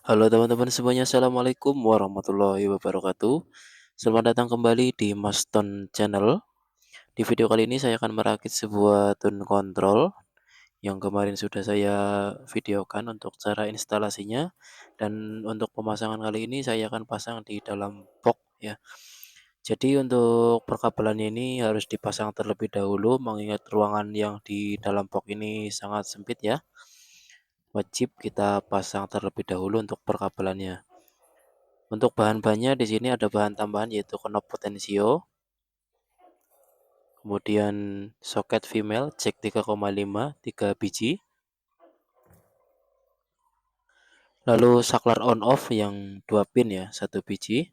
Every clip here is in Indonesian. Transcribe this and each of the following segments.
Halo teman-teman semuanya, Assalamualaikum warahmatullahi wabarakatuh. Selamat datang kembali di Maston Channel. Di video kali ini saya akan merakit sebuah tune control yang kemarin sudah saya videokan untuk cara instalasinya. Dan untuk pemasangan kali ini saya akan pasang di dalam box ya. Jadi untuk perkabelannya ini harus dipasang terlebih dahulu mengingat ruangan yang di dalam box ini sangat sempit ya. Wajib kita pasang terlebih dahulu untuk perkabelannya. Untuk bahan-bahannya di sini ada bahan tambahan yaitu knop potensio, kemudian soket female jack 3,5 3 biji, lalu saklar on off yang 2 pin ya, 1 biji.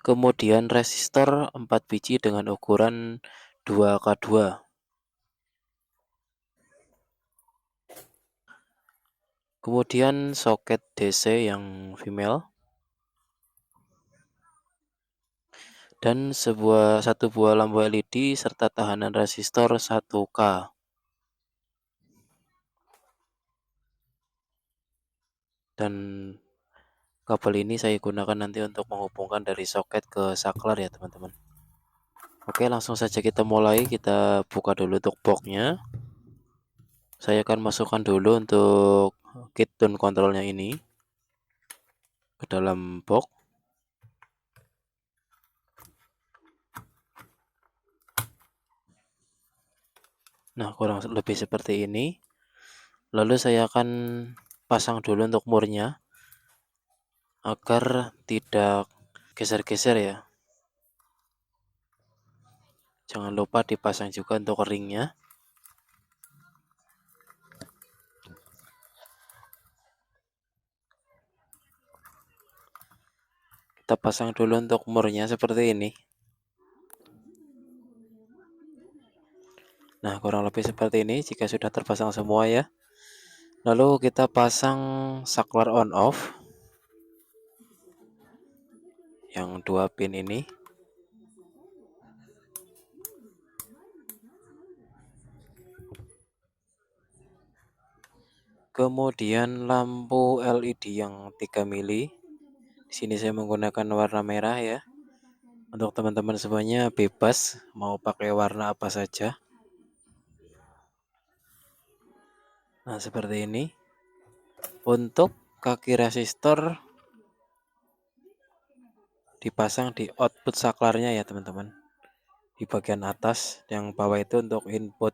Kemudian resistor 4 biji dengan ukuran 2K2. Kemudian soket DC yang female dan satu buah lampu LED serta tahanan resistor 1K. Dan kabel ini saya gunakan nanti untuk menghubungkan dari soket ke saklar ya teman-teman. Oke, langsung saja kita mulai. Kita buka dulu untuk boxnya. Saya akan masukkan dulu untuk kit tune controlnya ini ke dalam box. Nah, kurang lebih seperti ini. Lalu saya akan pasang dulu untuk murnya agar tidak geser-geser ya. Jangan lupa dipasang juga untuk ringnya. Kita pasang dulu untuk murnya seperti ini. Nah, kurang lebih seperti ini jika sudah terpasang semua ya. Lalu kita pasang saklar on off yang 2 pin ini. Kemudian lampu LED yang 3 mili. Di sini saya menggunakan warna merah ya. Untuk teman-teman semuanya bebas mau pakai warna apa saja. Nah, seperti ini. Untuk kaki resistor dipasang di output saklarnya ya, teman-teman. Di bagian atas, yang bawah itu untuk input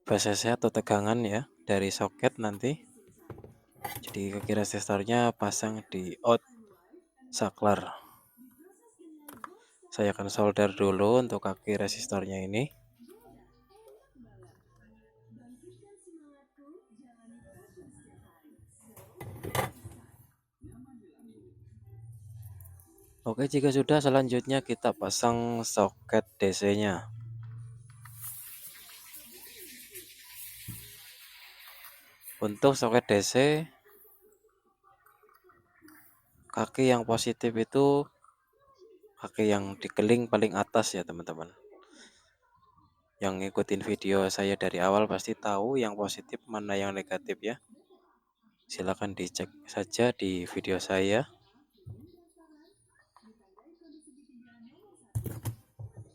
VCC atau tegangan ya dari soket nanti. Jadi kaki resistornya pasang di out saklar. Saya akan solder dulu untuk kaki resistornya ini. Oke, jika sudah selanjutnya kita pasang soket DC-nya. Untuk soket DC, kaki yang positif itu kaki yang dikeling paling atas ya teman-teman. Yang ngikutin video saya dari awal pasti tahu yang positif mana yang negatif ya. Silahkan dicek saja di video saya.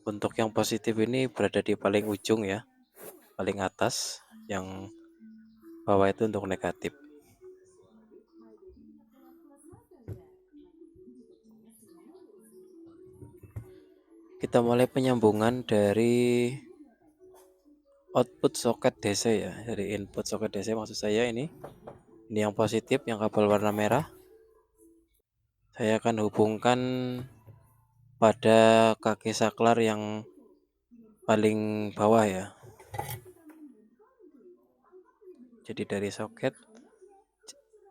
Untuk yang positif ini berada di paling ujung ya, paling atas. Yang bawah itu untuk negatif. Kita mulai penyambungan dari output soket DC ya, dari input soket DC maksud saya ini. Ini yang positif, yang kabel warna merah. Saya akan hubungkan pada kaki saklar yang paling bawah ya. Jadi dari soket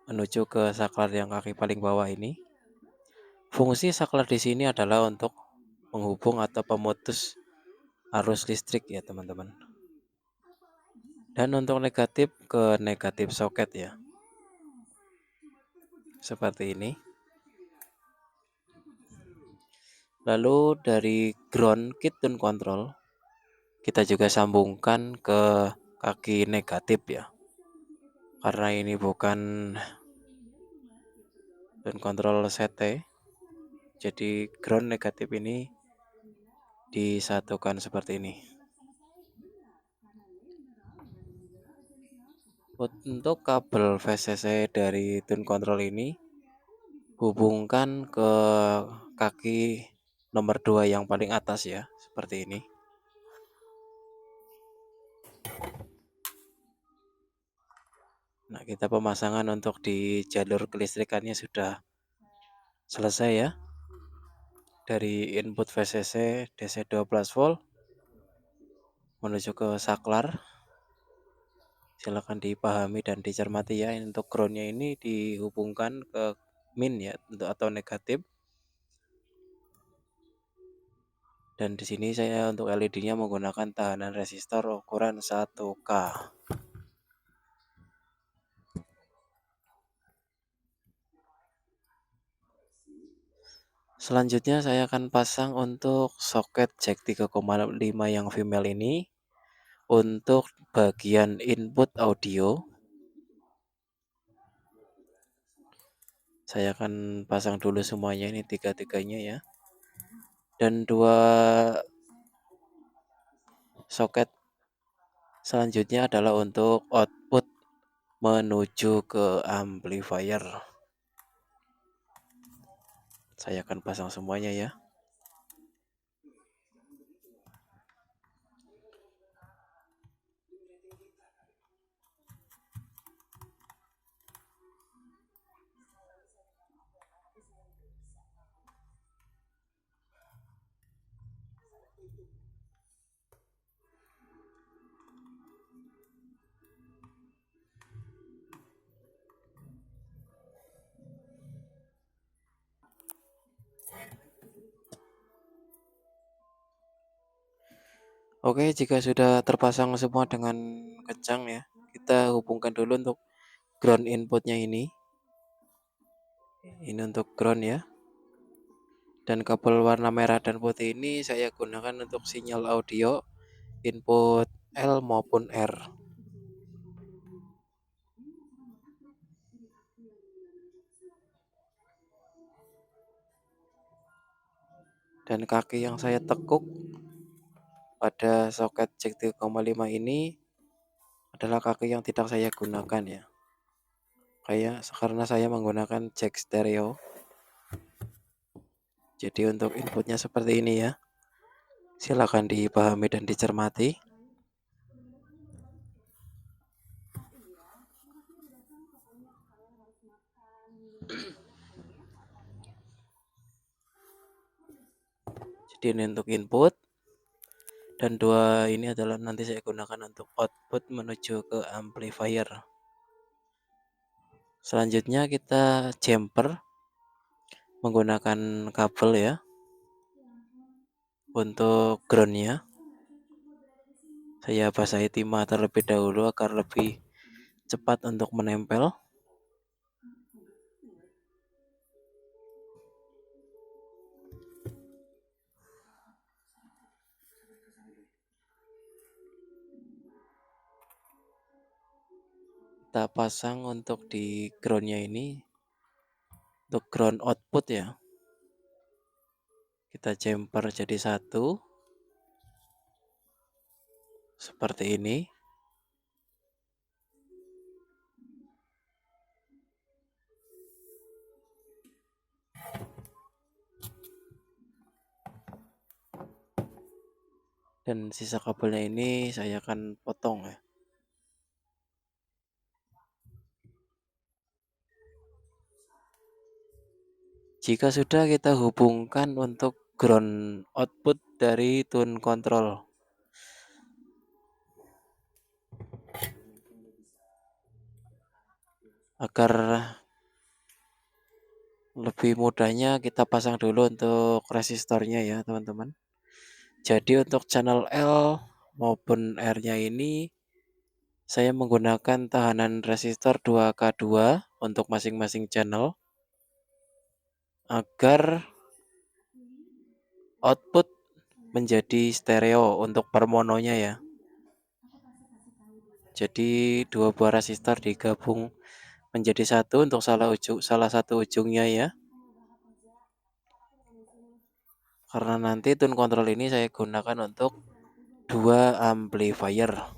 menuju ke saklar yang kaki paling bawah ini. Fungsi saklar di sini adalah untuk menghubung atau pemutus arus listrik ya teman-teman. Dan untuk negatif ke negatif soket ya. Seperti ini. Lalu dari ground kit tune control kita juga sambungkan ke kaki negatif ya. karena ini bukan tone control CT, jadi ground negatif ini disatukan seperti ini. Untuk kabel VCC dari tone control ini hubungkan ke kaki nomor 2 yang paling atas ya, seperti ini. Nah, kita pemasangan untuk di jalur kelistrikannya sudah selesai ya. Dari input VCC DC 12 volt menuju ke saklar. Silakan dipahami dan dicermati ya. Untuk groundnya ini dihubungkan ke min ya, atau negatif. Dan di sini saya untuk LED-nya menggunakan tahanan resistor ukuran 1K. Selanjutnya saya akan pasang untuk soket jack 3,5 yang female ini untuk bagian input audio. Saya akan pasang dulu semuanya ini tiga-tiganya ya. Dan 2 soket selanjutnya adalah untuk output menuju ke amplifier. Saya akan pasang semuanya ya. Oke, jika sudah terpasang semua dengan kencang ya, kita hubungkan dulu untuk ground inputnya ini. Ini untuk ground ya. Dan kabel warna merah dan putih ini saya gunakan untuk sinyal audio input L maupun R. Dan kaki yang saya tekuk pada soket jack 3,5 ini adalah kaki yang tidak saya gunakan ya. Karena saya menggunakan jack stereo. Jadi untuk inputnya seperti ini ya. Silakan dipahami dan dicermati. Jadi ini untuk input. Dan 2 ini adalah nanti saya gunakan untuk output menuju ke amplifier. Selanjutnya kita jumper menggunakan kabel ya. Untuk groundnya saya basahi timah terlebih dahulu agar lebih cepat untuk menempel. Kita pasang untuk di groundnya ini untuk ground output ya. Kita jumper jadi satu seperti ini. Dan sisa kabelnya ini saya akan potong ya. Jika sudah, kita hubungkan untuk ground output dari tone control agar lebih mudahnya kita pasang dulu untuk resistornya ya teman-teman. Jadi untuk channel L maupun R-nya ini saya menggunakan tahanan resistor 2K2 untuk masing-masing channel agar output menjadi stereo untuk per mononya ya. Jadi dua buah resistor digabung menjadi satu untuk salah satu ujungnya ya. Karena nanti tune control ini saya gunakan untuk dua amplifier.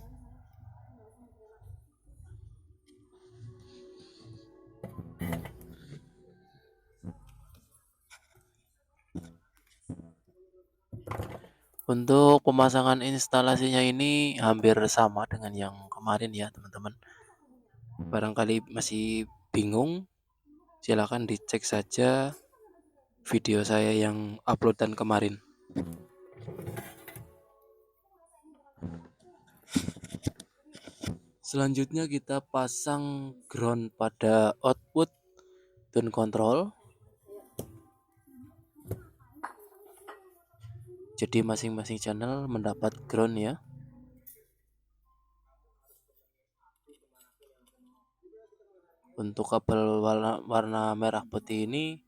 Untuk pemasangan instalasinya ini hampir sama dengan yang kemarin ya teman-teman. Barangkali masih bingung, silakan dicek saja video saya yang uploadan kemarin. Selanjutnya kita pasang ground pada output tune control. Jadi masing-masing channel mendapat ground ya. Untuk kabel warna merah putih ini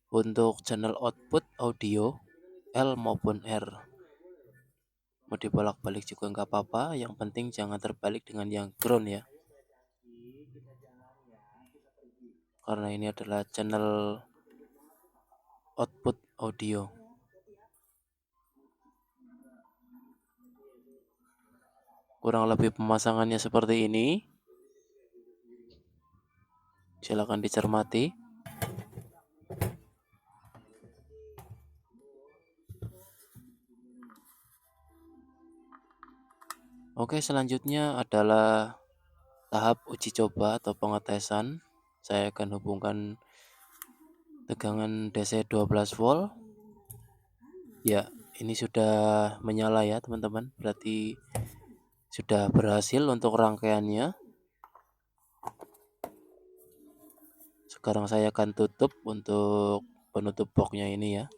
untuk channel output audio L maupun R. Mau dibolak-balik juga nggak apa-apa, yang penting jangan terbalik dengan yang ground ya. Karena ini adalah channel output audio. Kurang lebih pemasangannya seperti ini. Silakan dicermati. Oke, selanjutnya adalah tahap uji coba atau pengetesan. Saya akan hubungkan tegangan DC 12 volt. Ya, ini sudah menyala ya teman-teman. Berarti sudah berhasil untuk rangkaiannya. Sekarang saya akan tutup untuk penutup boxnya ini ya,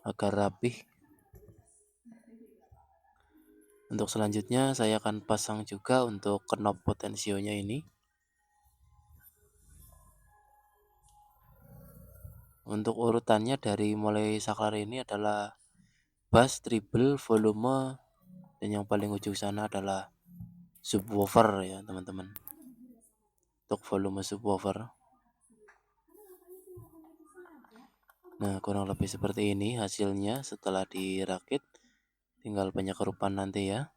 agar rapih. Untuk selanjutnya saya akan pasang juga untuk knob potensionya ini. Untuk urutannya dari mulai saklar ini adalah bass, treble, volume, dan yang paling ujung sana adalah subwoofer ya teman-teman. Untuk volume subwoofer. Nah, kurang lebih seperti ini hasilnya setelah dirakit. Tinggal penyekerupan nanti ya.